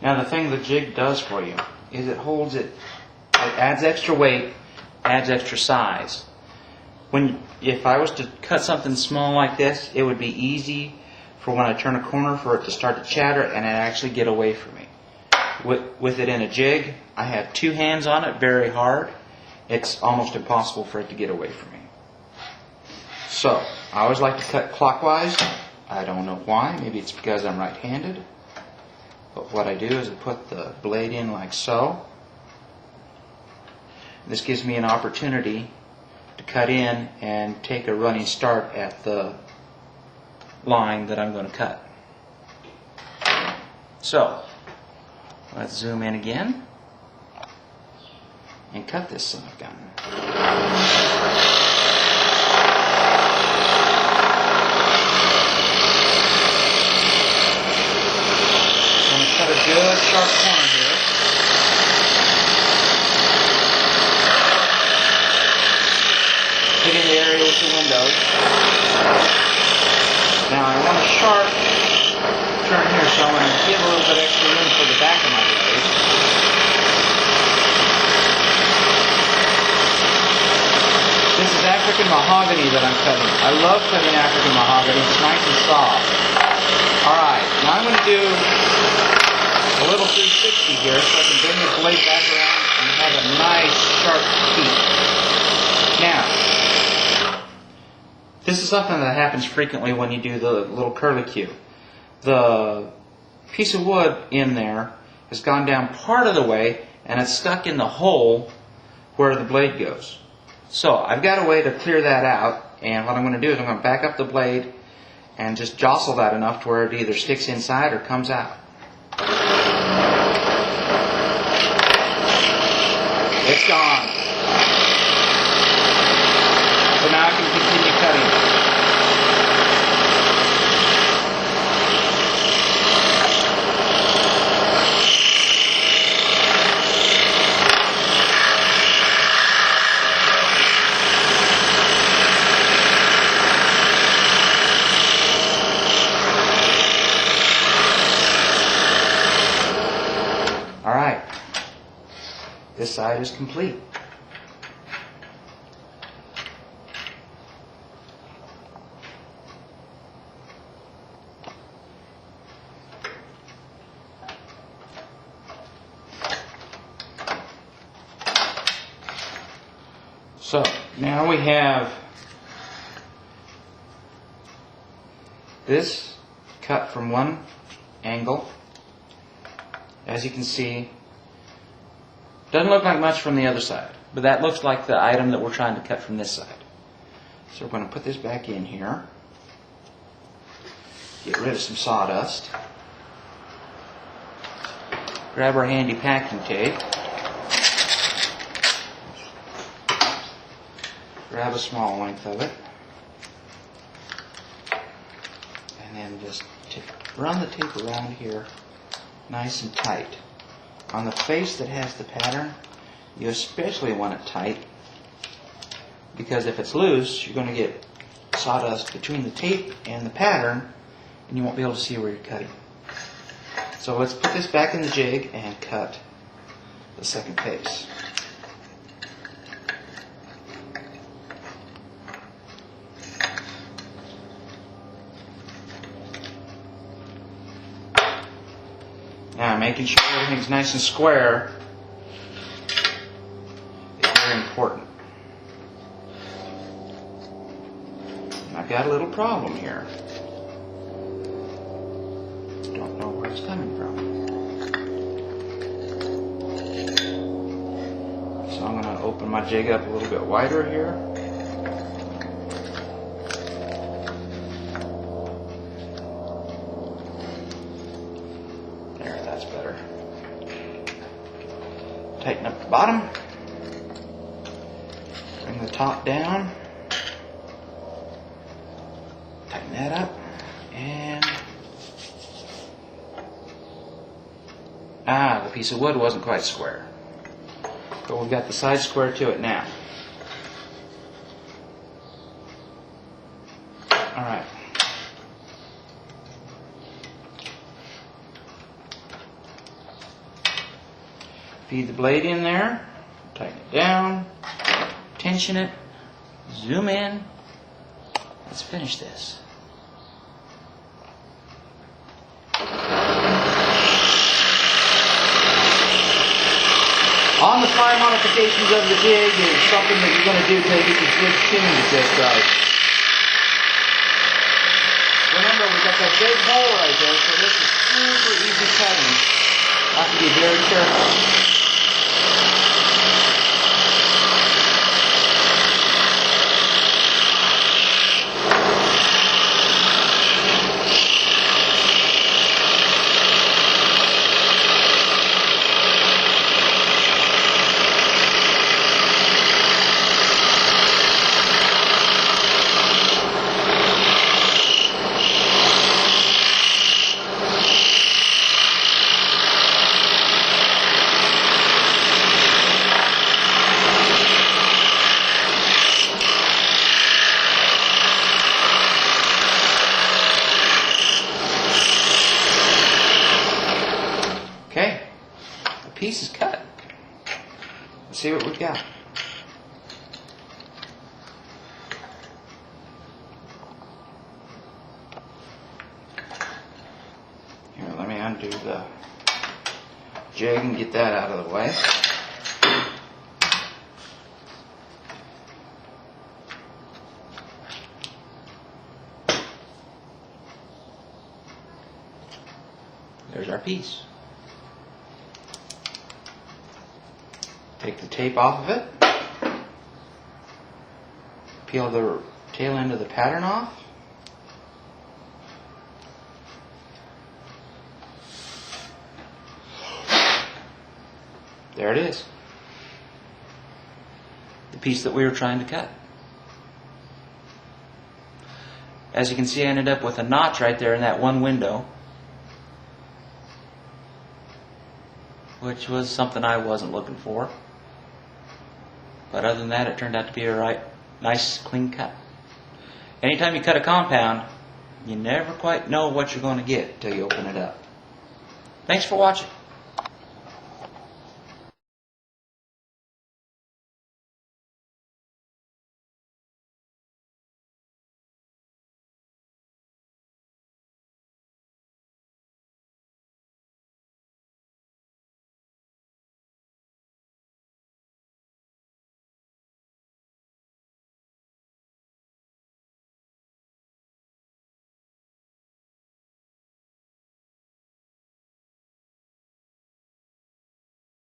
Now the thing the jig does for you is it holds it, it adds extra weight, adds extra size. If I was to cut something small like this, it would be easy for when I turn a corner for it to start to chatter and it actually get away from me. With it in a jig, I have two hands on it, very hard. It's almost impossible for it to get away from me. So, I always like to cut clockwise. I don't know why. Maybe it's because I'm right-handed. But what I do is I put the blade in like so. This gives me an opportunity to cut in and take a running start at the line that I'm going to cut. So, let's zoom in again and cut this son of a gun. So I'm going to cut a good sharp corner here. Hitting the area with the windows. Now I want a sharp turn here, so I'm going to give a little bit extra room for the back of my blade. This is African mahogany that I'm cutting. I love cutting African mahogany. It's nice and soft. Alright, now I'm going to do a little 360 here so I can bring the blade back around and have a nice sharp peak. Now, this is something that happens frequently when you do the little curlicue. The piece of wood in there has gone down part of the way and it's stuck in the hole where the blade goes. So I've got a way to clear that out, and what I'm going to do is I'm going to back up the blade and just jostle that enough to where it either sticks inside or comes out. It's gone. So now I can continue cutting. Alright, this side is complete. So, now we have this cut from one angle. As you can see, doesn't look like much from the other side, but that looks like the item that we're trying to cut from this side. So we're going to put this back in here, get rid of some sawdust, grab our handy packing tape, grab a small length of it, and then just run the tape around here nice and tight. On the face that has the pattern, you especially want it tight, because if it's loose, you're going to get sawdust between the tape and the pattern, and you won't be able to see where you're cutting. So let's put this back in the jig and cut the second face. Now, making sure everything's nice and square is very important. And I've got a little problem here. Don't know where it's coming from. So I'm going to open my jig up a little bit wider here. Better. Tighten up the bottom, bring the top down, tighten that up, and the piece of wood wasn't quite square, but we've got the side square to it now. Alright. Feed the blade in there, tighten it down, tension it, zoom in. Let's finish this. On-the-fly modifications of the jig is something that you're going to do till you get the jig tuned just right. Remember, we got that big hole right there, so this is super easy cutting. I have to be very careful. Okay, the piece is cut. Let's see what we've got. Here, let me undo the jig and get that out of the way. There's our piece. Take the tape off of it. Peel the tail end of the pattern off. There it is. The piece that we were trying to cut. As you can see, I ended up with a notch right there in that one window, which was something I wasn't looking for. But other than that, it turned out to be a nice, clean cut. Anytime you cut a compound, you never quite know what you're going to get until you open it up. Thanks for watching.